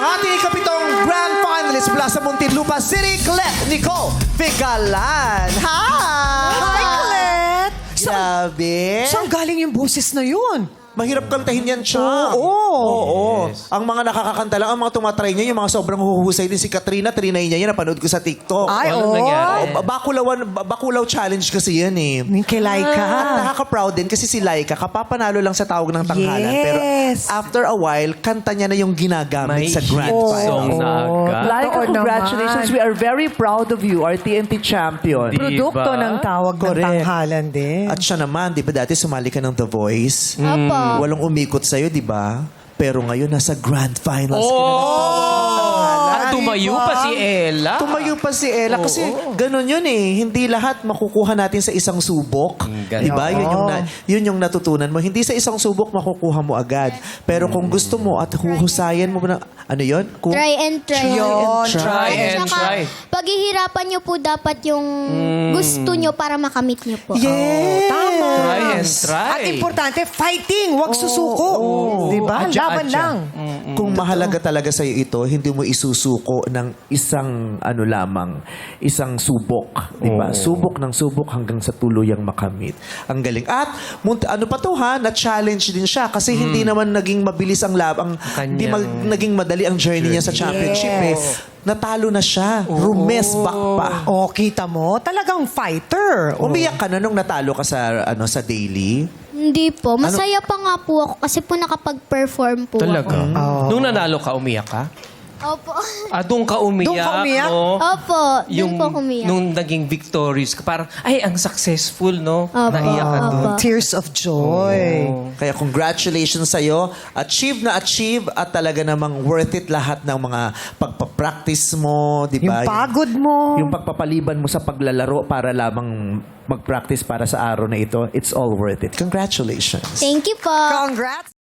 ang ating ikapitong grand finalist mula sa Muntinlupa City, Colette Nicole Figalan. Hi! Hi, Colette! Grabe. Saan galing yung boses na yun? Mahirap kantahin yan siya. Oo. Yes. Ang mga nakakakanta lang, ang mga tumatry niya, yung mga sobrang huhusay din. Si Katrina, trinay niya yan. Napanood ko sa TikTok. Ay, Anong oo. nangyari? Bakulaw challenge kasi yan eh. Yung kay Laika. At nakaka-proud din kasi si Laika, kapapanalo lang sa tawag ng tanghalan. Yes. Pero after a while, kanta niya na yung ginagamit May sa grand hit final. song na agad. Laika, Totoo congratulations. naman. We are very proud of you, our TNT champion. Produkto Diba? ng tawag ng Correct. tanghalan din. At siya naman, di ba dati sumali ka ng The Voice? Opo. Walang umikot sa'yo, di ba? Pero ngayon, nasa grand finals ka na. At tumayo pa si Ella. Tumayo pa si Ella kasi ganun yun eh. Hindi lahat makukuha natin sa isang subok. ganun. Di ba? Yun yung natutunan mo. Hindi sa isang subok makukuha mo agad. Pero kung gusto mo at huhusayan mo na, ano yun? Kung, Try and try. Yun, Try and At saka, try. paghihirapan nyo po dapat yung gusto nyo para makamit nyo po. yes! Tama. Try and try. At importante, fighting, wag susuko. Diba? Adya, Laban adya. lang. Kung mahalaga talaga sa'yo ito, hindi mo isusuko ng isang ano lamang, isang subok. Di ba? Subok ng subok hanggang sa tuluyang makamit. Ang galing. At ano pa to ha, na-challenge din siya kasi hindi naman naging mabilis ang labang, hindi naging madali ang journey niya sa championship eh. Natalo na siya. Rumesbak pa. O, kita mo, talagang fighter. Umiyak ka na nung natalo ka sa sa daily. Hindi po. Masaya pa nga po ako kasi po nakapag-perform po Talaga? ako. Nung nanalo ka, umiyak ka? Opo. Doon ka umiyak. Doon ka umiyak? No? Opo. Doon po kumiyak. Nung naging victorious ka, parang, ay, ang successful, no? Opo. Naiyak ka doon. Opo. Tears of joy. Kaya congratulations sa'yo. Achieve na achieve at talaga namang worth it lahat ng mga pagpapractice mo, di Yung ba? pagod mo. Yung pagpapaliban mo sa paglalaro para lamang mag-practice para sa araw na ito, it's all worth it. Congratulations. Thank you po. Congrats.